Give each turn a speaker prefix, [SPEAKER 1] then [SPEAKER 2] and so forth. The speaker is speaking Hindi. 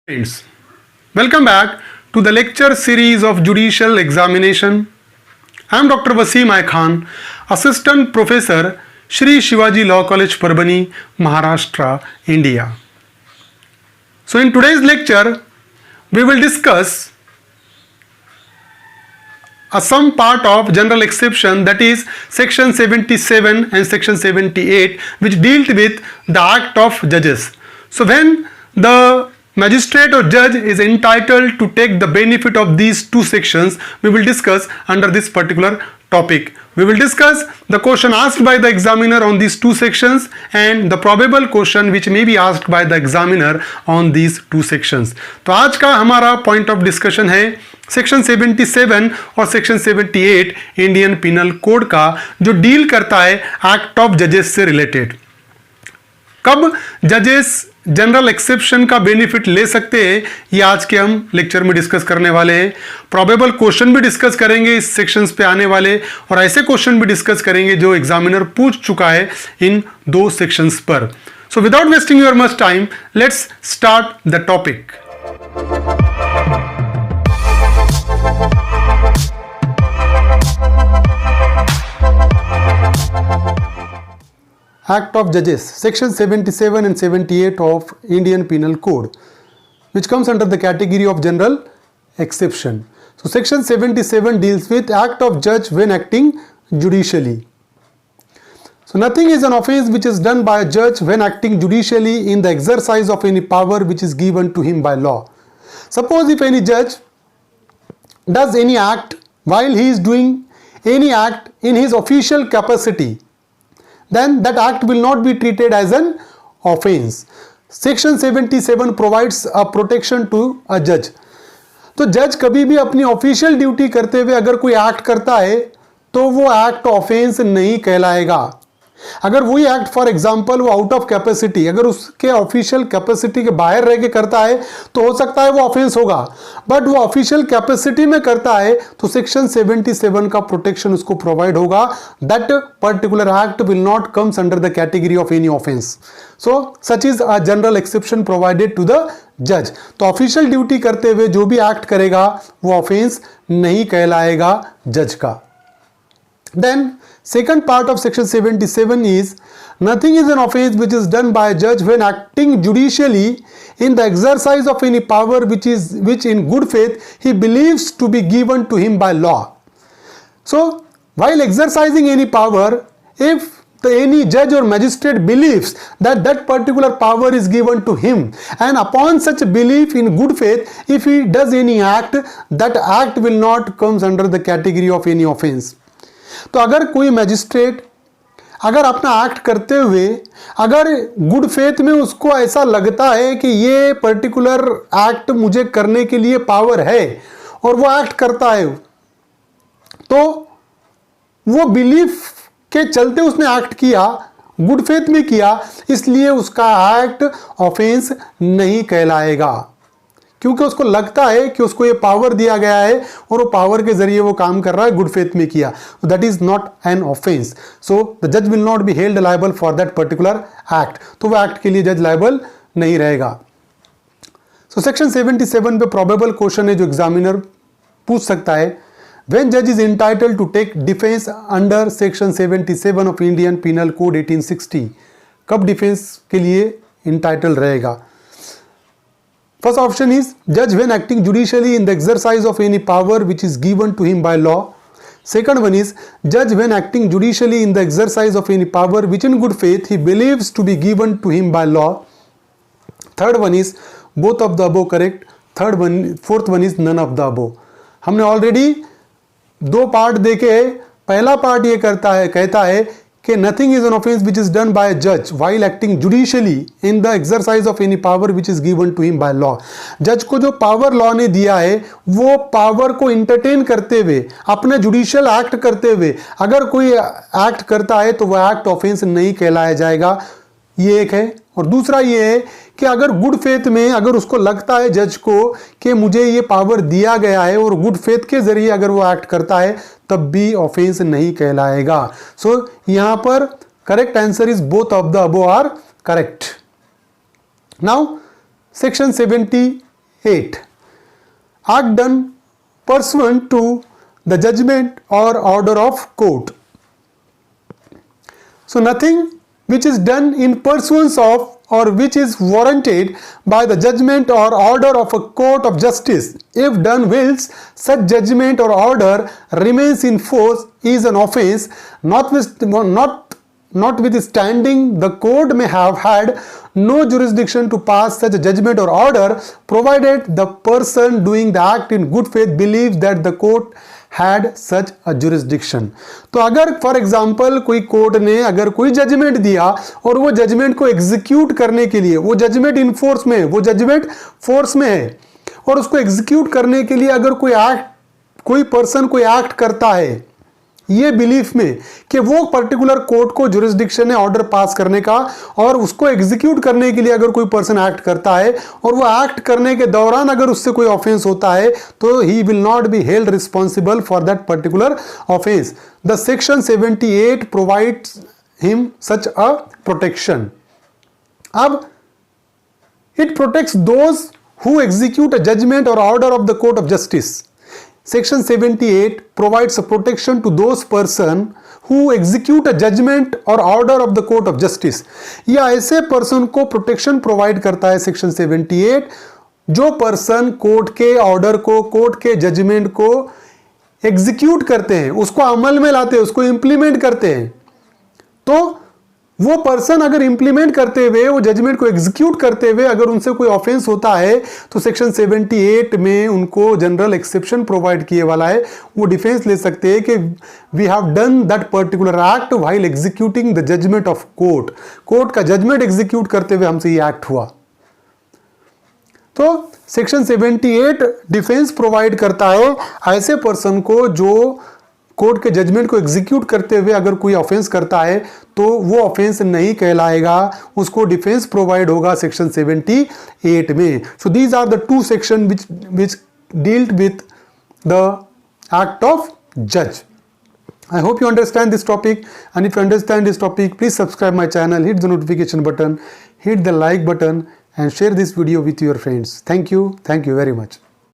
[SPEAKER 1] Friends, welcome back to the lecture series of Judicial Examination. I am Dr. Wasim I Khan, Assistant Professor, Shri Shivaji Law College, Parbhani, Maharashtra, India. So in today's lecture, we will discuss some part of general exception, that is section 77 and section 78, which dealt with the act of judges. So when the magistrate or judge is entitled to take the benefit of these two sections, we will discuss under this particular topic. We will discuss the question asked by the examiner on these two sections and the probable question which may be asked by the examiner on these two sections. तो आज का हमारा पॉइंट ऑफ डिस्कशन है सेक्शन 77 और सेक्शन 78 इंडियन पिनल कोड का, जो डील करता है एक्ट ऑफ जजेस से रिलेटेड। कब जजेस जनरल एक्सेप्शन का बेनिफिट ले सकते हैं, ये आज के हम लेक्चर में डिस्कस करने वाले हैं। प्रोबेबल क्वेश्चन भी डिस्कस करेंगे इस सेक्शंस पे आने वाले, और ऐसे क्वेश्चन भी डिस्कस करेंगे जो एग्जामिनर पूछ चुका है इन दो सेक्शंस पर। So without wasting your much time, let's start the topic. Act of Judges, section 77 and 78 of Indian Penal Code, which comes under the category of general exception. So section 77 deals with act of judge when acting judicially. So nothing is an offense which is done by a judge when acting judicially in the exercise of any power which is given to him by law. Suppose if any judge does any act while he is doing any act in his official capacity, then that act will not be treated as an offense. Section 77 provides a protection to a judge. तो जज कभी भी अपनी ऑफिशियल ड्यूटी करते हुए अगर कोई एक्ट करता है तो वो एक्ट ऑफेंस नहीं कहलाएगा। अगर वही एक्ट फॉर एग्जांपल वो आउट ऑफ कैपेसिटी, अगर उसके ऑफिशियल कैपेसिटी के बाहर रह के करता है तो हो सकता है वो ऑफेंस होगा, बट वो ऑफिशियल कैपेसिटी में करता है तो सेक्शन 77 का प्रोटेक्शन उसको प्रोवाइड होगा। That particular act will not comes under the category of any offence. So such is a general exception provided to the जज। तो ऑफिशियल ड्यूटी करते हुए जो भी एक्ट करेगा वो ऑफेंस नहीं कहलाएगा जज का। Then second part of section 77 is nothing is an offense which is done by a judge when acting judicially in the exercise of any power which in good faith he believes to be given to him by law. So while exercising any power, if any judge or magistrate believes that that particular power is given to him, and upon such belief in good faith if he does any act, that act will not comes under the category of any offense. तो अगर कोई मैजिस्ट्रेट अगर अपना एक्ट करते हुए अगर गुड फेथ में उसको ऐसा लगता है कि ये पर्टिकुलर एक्ट मुझे करने के लिए पावर है और वो एक्ट करता है, तो वो बिलीफ के चलते उसने एक्ट किया, गुड फेथ में किया, इसलिए उसका एक्ट ऑफेंस नहीं कहलाएगा, क्योंकि उसको लगता है कि उसको ये पावर दिया गया है और वो पावर के जरिए वो काम कर रहा है, गुड फेथ में किया। That is not an offence. So the जज will not be held liable for that particular act. तो वो एक्ट के लिए जज लायबल नहीं रहेगा। सो सेक्शन 77 पे प्रोबेबल क्वेश्चन है जो एग्जामिनर पूछ सकता है, व्हेन जज is entitled to take defence under section 77 of Indian penal code 1860, कब डिफेंस के लिए एंटाइटल्ड रहेगा। First option is judge when acting judicially in the exercise of any power which is given to him by law. Second one is judge when acting judicially in the exercise of any power which in good faith he believes to be given to him by law. Third one is both of the above correct. Fourth one is none of the above. हमने ऑलरेडी दो पार्ट देखे। पहला पार्ट ये कहता है कि nothing is an offense which is done by a judge while acting judicially in the exercise of any power which is given to him by law. जज को जो पावर लॉ ने दिया है वो पावर को इंटरटेन करते हुए अपने जुडिशियल एक्ट करते हुए अगर कोई एक्ट करता है तो वह एक्ट ऑफेंस नहीं कहलाया जाएगा। ये एक है। और दूसरा ये है कि अगर गुड फेथ में अगर उसको लगता है जज को कि मुझे ये पावर दिया गया है और गुड फेथ के जरिए अगर वो एक्ट करता है तब भी ऑफेंस नहीं कहलाएगा। सो यहां पर correct answer is both of the above are correct. Now section 8. Act done pursuant to the judgment or order of court. So nothing which is done in pursuance of or which is warranted by the judgment or order of a court of justice, if done whilst such judgment or order remains in force, is an offence, notwithstanding the court may have had no jurisdiction to pass such a judgment or order, provided the person doing the act in good faith believes that the court had such a jurisdiction. तो अगर फॉर एग्जाम्पल कोई कोर्ट ने अगर कोई जजमेंट दिया और वो जजमेंट को एग्जीक्यूट करने के लिए, वो जजमेंट इन फोर्स में है, वो जजमेंट फोर्स में है और उसको एग्जीक्यूट करने के लिए अगर कोई पर्सन कोई एक्ट करता है ये बिलीफ में कि वो पर्टिकुलर कोर्ट को जुरिस्डिक्शन है ऑर्डर पास करने का, और उसको एग्जीक्यूट करने के लिए अगर कोई पर्सन एक्ट करता है और वो एक्ट करने के दौरान अगर उससे कोई ऑफेंस होता है तो he will not be held responsible for that particular offence. The section 78 provides him such a protection. अब it protects those who execute a judgement और order of the court of justice. Section 78 provides a protection to those person who execute a judgment or order of the court of justice. या ऐसे पर्सन को प्रोटेक्शन प्रोवाइड करता है सेक्शन 78 जो पर्सन कोर्ट के ऑर्डर को, कोर्ट के जजमेंट को एग्जीक्यूट करते हैं, उसको अमल में लाते हैं, उसको इंप्लीमेंट करते हैं. तो वो पर्सन अगर इंप्लीमेंट करते हुए, वो जजमेंट को एग्जीक्यूट करते हुए अगर उनसे कोई ऑफेंस होता है तो सेक्शन 78 में उनको जनरल एक्सेप्शन प्रोवाइड किए वाला है. वो डिफेंस ले सकते हैं कि we have done that particular act while executing the judgement of court. Court का जजमेंट एग्जीक्यूट करते हुए हमसे ये एक्ट हुआ. तो सेक्शन 78 डिफेंस प्रोवाइड करता है ऐसे पर्सन को जो कोर्ट के जजमेंट को एग्जीक्यूट करते हुए अगर कोई ऑफेंस करता है तो वो ऑफेंस नहीं कहलाएगा, उसको डिफेंस प्रोवाइड होगा सेक्शन 78 में. So these are the two section which dealt with the act of judge. I hope you understand this topic, and if you understand this topic, please subscribe my channel, hit the notification button, hit the like button and share this video with your friends. Thank you very much.